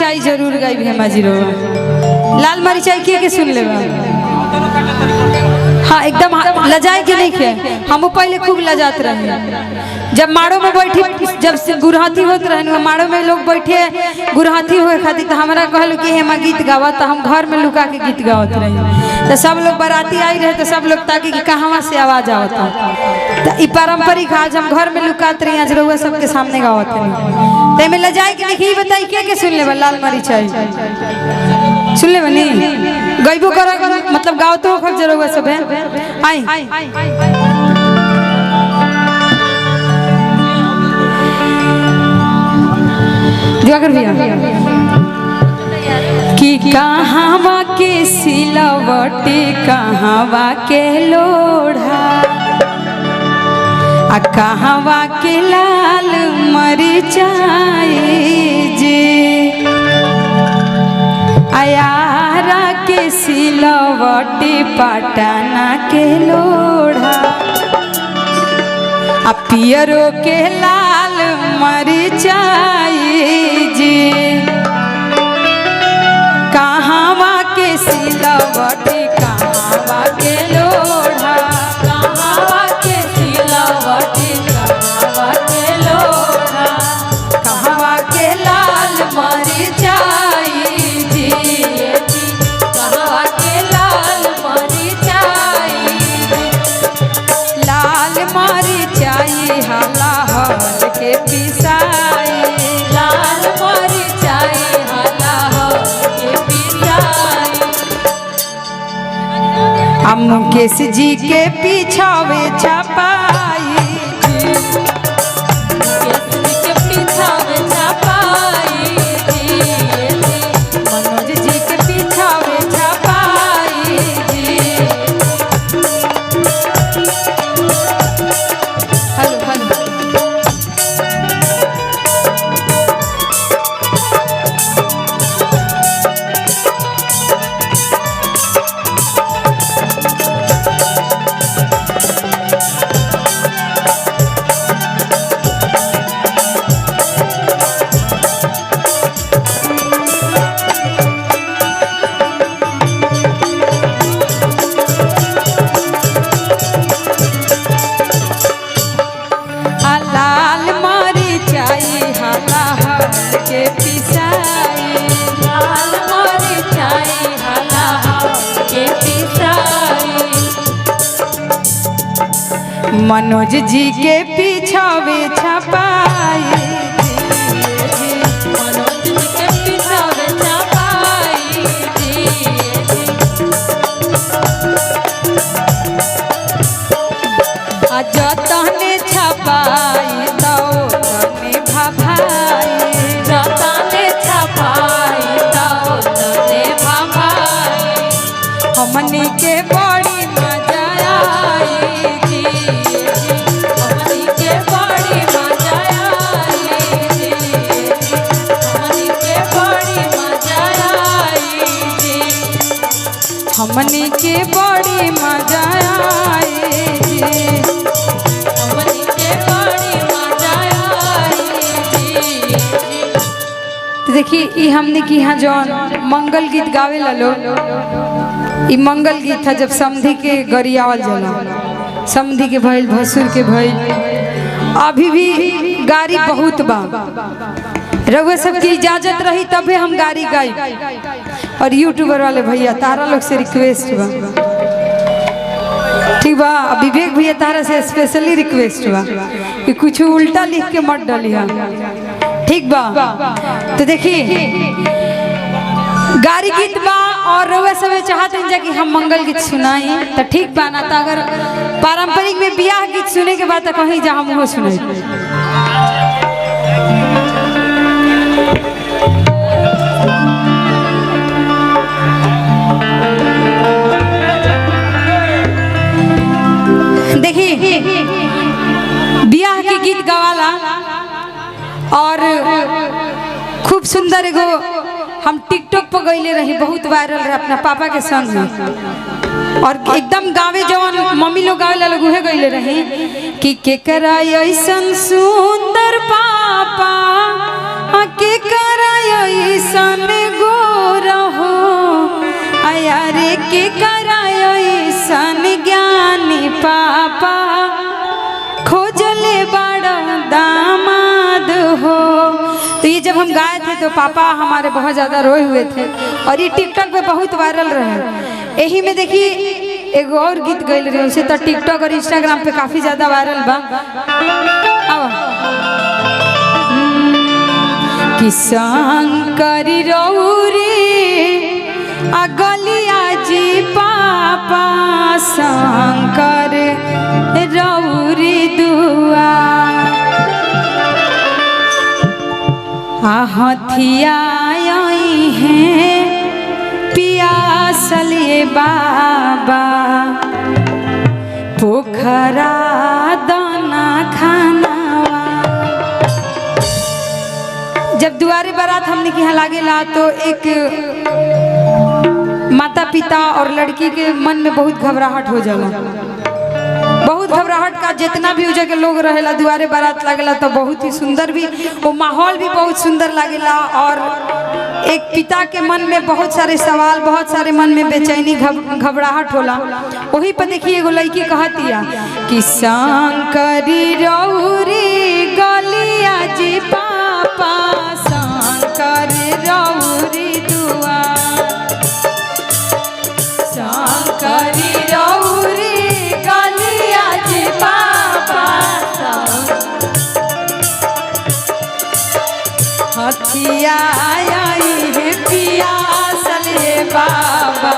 मरिचाई जरूर गाई हेमा जी रो। लाल मरिचाई के सुन ले हाँ एकदम लजाए के नहीं खे। हम पहले खूब लजात रहे जब माड़ो में बैठी, जब से गुरहाती होत रहे माड़ो में लोग बैठे गुरहाती हुए खातिर तो हमारा कहलो कि हेमा गीत गावा, तो हम घर में लुका के गीत गावत रहे। तो सब लोग बाराती आई रहे तो सब लोग ताकि कि कहाँ से आवाज आवता। तो ई पारंपरिक आज हम घर में लुकात रही, आज रहुआ सबके सामने गावत रही। ते में लजाए के नहीं बताई के सुन ले लाल मरिचाई सुन ले बनी गईबो कर मतलब गाओ तो खर्च रहुआ सब है। आई दिवाकर भैया कि कहावा के सिलवटी कहावा के लोढ़ा आ कहावा के लाल मरिचाई जे आयारा के सिलवटी पटना के लोढ़ा आ पियरो के लाल मरिचाई जी कहावा के सिलवटी कहावा के लोढ़ा कहावा के सिलवटी कहावा के लोढ़ा कहावा के लाल मरिचाई जी कहावा के लाल मरिचाई लाल मरिचाई हला हल के पिसाई लाल मरिचाई हला हल के पिसाई हम मुकेश जी के पीछावे छपाई मनोज जी के पीछावे छपाई मनोज जी के पीछावे छपाई जतने छपाई तो तने भभाई जतने छपाई तो तने भभाई हमनी के बड़ी मजा आई हमनी के बड़ी मजा आई हमनी के बड़ी मजा आई। तो देखिए ये हमने की यहाँ जौन मंगल गीत गावे लो ये मंगल गीत था जब समधी के गरियावल जला समधी के भइल भसुर के भइल अभी भी गाड़ी बहुत बा रघुआ सबकी इजाजत रही तबे हम गाड़ी गाई। और यूट्यूबर वाले भैया तारा लोग से रिक्वेस्ट बा ठीक बा विवेक भैया तारा से स्पेशली रिक्वेस्ट बा कि कुछ उल्टा लिख के मत डालिया ठीक बा। तो देखिए गाड़ी गीत बा और रउआ सब चाहते हैं कि हम मंगल गीत सुनाई तो ठीक बा ना तो अगर पारंपरिक में बियाह गीत सुने के बाद तो कहीं जा हम वो सुनाई। देखिए बियाह के गीत गवाला और खूब सुंदर एगो हम टिकटॉक पर गईले रही बहुत वायरल रहे अपना पापा के संग और एकदम गावे जवान मम्मी लोग गावे लोग उहे गईले रही कि केकरा ऐसन सुंदर पापा केकरा ऐसन पापा खोजले बड़ा दामाद हो। तो ये जब हम गाए थे तो पापा हमारे बहुत ज़्यादा रोए हुए थे और ये टिकटॉक पे बहुत वायरल रहे। यही में देखिए एगो और गीत गैल रहे उसे तो टिकटॉक और इंस्टाग्राम पे काफ़ी ज़्यादा वायरल बा। कि शंकरी रौरी अगलिया जी पापा शंकर रौरी दुआ हथिया हैं पियासल ये बाबा पोखरा दाना खानावा। जब दुआरे बारात हमने के यहाँ लागेला तो एक माता पिता और लड़की के मन में बहुत घबराहट हो जाला। बहुत घबराहट का जितना भी उजे के लोग रहेला दुआरे बारात लागेला तो बहुत ही सुंदर भी वो माहौल भी बहुत सुंदर लागेला। और एक पिता के मन में बहुत सारे सवाल बहुत सारे मन में बेचैनी घबराहट होला। वही पर देखिए एगो लड़की कहतिया कि शंकरी रौरी गलिया जी पापा शंकर रौरी दुआ शंकरी रौरी गलिया जी पापा हथिया है पियासल ये बाबा